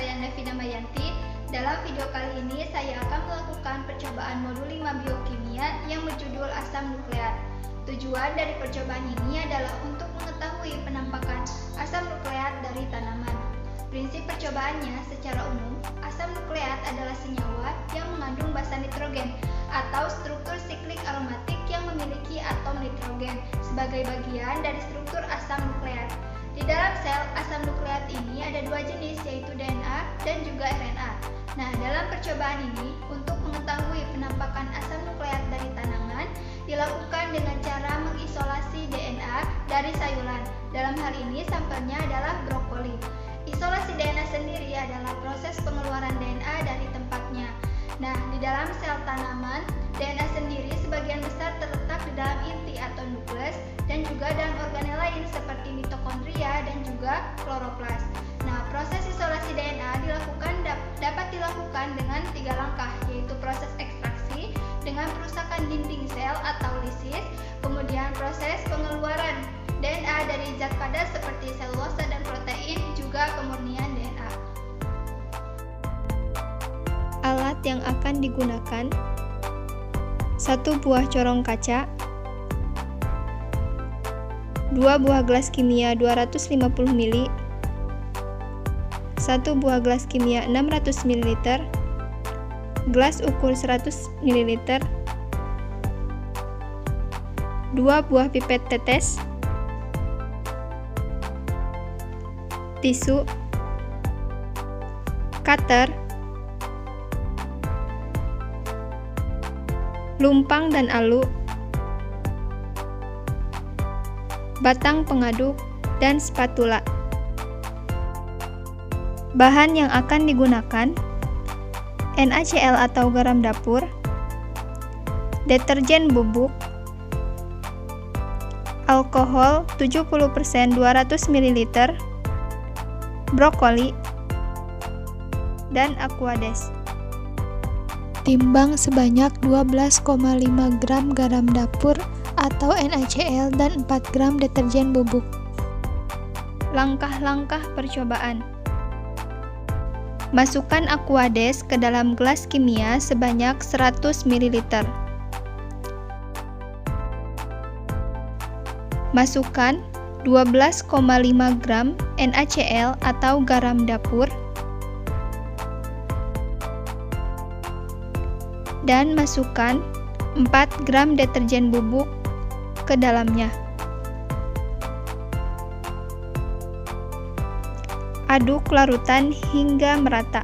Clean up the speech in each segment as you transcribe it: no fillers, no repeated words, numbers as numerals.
saya Nevina Mayanti. Dalam video kali ini saya akan melakukan percobaan modul 5 biokimia yang berjudul asam nukleat. Tujuan dari percobaan ini adalah untuk mengetahui penampakan asam nukleat dari tanaman. Prinsip percobaannya secara umum, asam nukleat adalah senyawa yang mengandung basa nitrogen atau struktur siklik aromatik yang memiliki atom nitrogen sebagai bagian dari struktur asam nukleat. Di dalam sel, asam nukleat ini ada dua jenis, yaitu DNA dan juga RNA. Nah, dalam percobaan ini, untuk mengetahui penampakan asam nukleat dari tanaman, dilakukan dengan cara mengisolasi DNA dari sayuran. Dalam hal ini, sampelnya adalah brokoli. Isolasi DNA sendiri adalah proses pengeluaran DNA dari tempatnya. Nah, di dalam sel tanaman, DNA sendiri sebagian besar terletak di dalam inti atau nukleus dan juga dalam organel lain seperti mitokondria dan juga kloroplas. Nah, proses isolasi DNA dapat dilakukan dengan 3 langkah, yaitu proses ekstraksi dengan perusakan dinding sel atau lisis, kemudian proses pengeluaran DNA dari zat padat seperti selulosa dan protein, juga pemurnian DNA. Alat yang akan digunakan: 1 buah corong kaca, 2 buah gelas kimia 250 ml, 1 buah gelas kimia 600 ml, gelas ukur 100 ml, 2 buah pipet tetes, tisu, cutter, lumpang dan alu, batang pengaduk, dan spatula. Bahan yang akan digunakan: NaCl atau garam dapur, deterjen bubuk, alkohol 70% 200 ml, brokoli, dan aquades. Timbang sebanyak 12,5 gram garam dapur atau NaCl dan 4 gram deterjen bubuk. Langkah-langkah percobaan: masukkan aquades ke dalam gelas kimia sebanyak 100 ml. Masukkan 12,5 gram NaCl atau garam dapur dan masukkan 4 gram deterjen bubuk ke dalamnya. Aduk larutan hingga merata.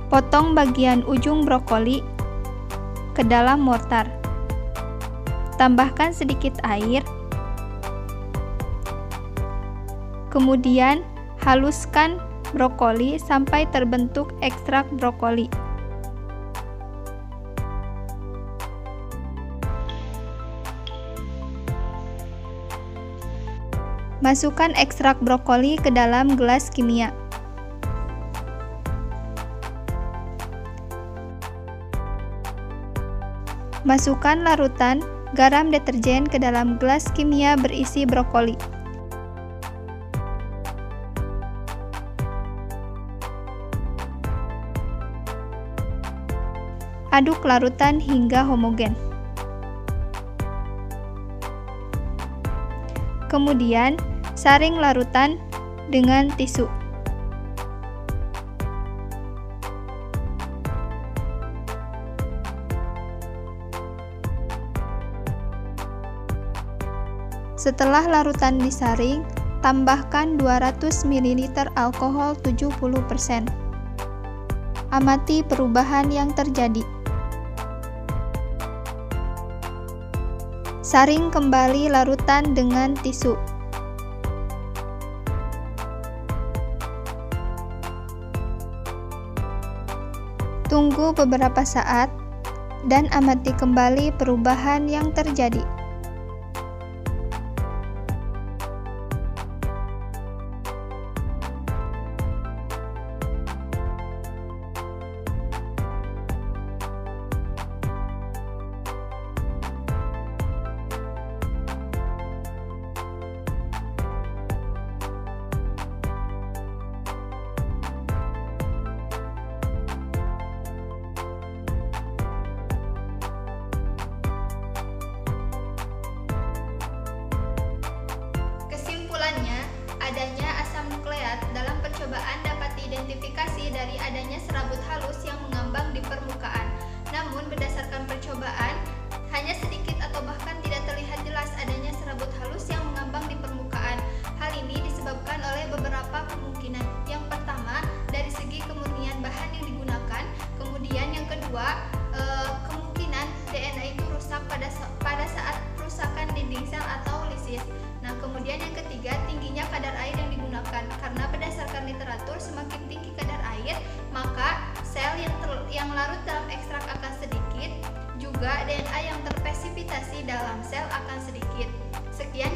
Potong bagian ujung brokoli ke dalam mortar. Tambahkan sedikit air. Kemudian haluskan brokoli sampai terbentuk ekstrak brokoli. Masukkan ekstrak brokoli ke dalam gelas kimia. Masukkan larutan garam deterjen ke dalam gelas kimia berisi brokoli. Aduk larutan hingga homogen. Kemudian, saring larutan dengan tisu. Setelah larutan disaring, tambahkan 200 ml alkohol 70%. Amati perubahan yang terjadi. Saring kembali larutan dengan tisu. Tunggu beberapa saat dan amati kembali perubahan yang terjadi. serabut halus yang mengambang di permukaan. Namun berdasarkan percobaan, hanya sedikit atau bahkan tidak terlihat jelas adanya serabut halus yang mengambang di permukaan. Hal ini disebabkan oleh beberapa kemungkinan. Yang pertama, dari segi kemurnian bahan yang digunakan. Kemudian yang kedua, kemungkinan DNA itu rusak pada saat kerusakan dinding sel atau lisis. Nah, kemudian yang ketiga, tingginya kadar air yang digunakan. Karena berdasarkan literatur, semakin tinggi kadar air, maka sel yang larut dalam ekstrak akan sedikit, juga DNA yang terpresipitasi dalam sel akan sedikit. Sekian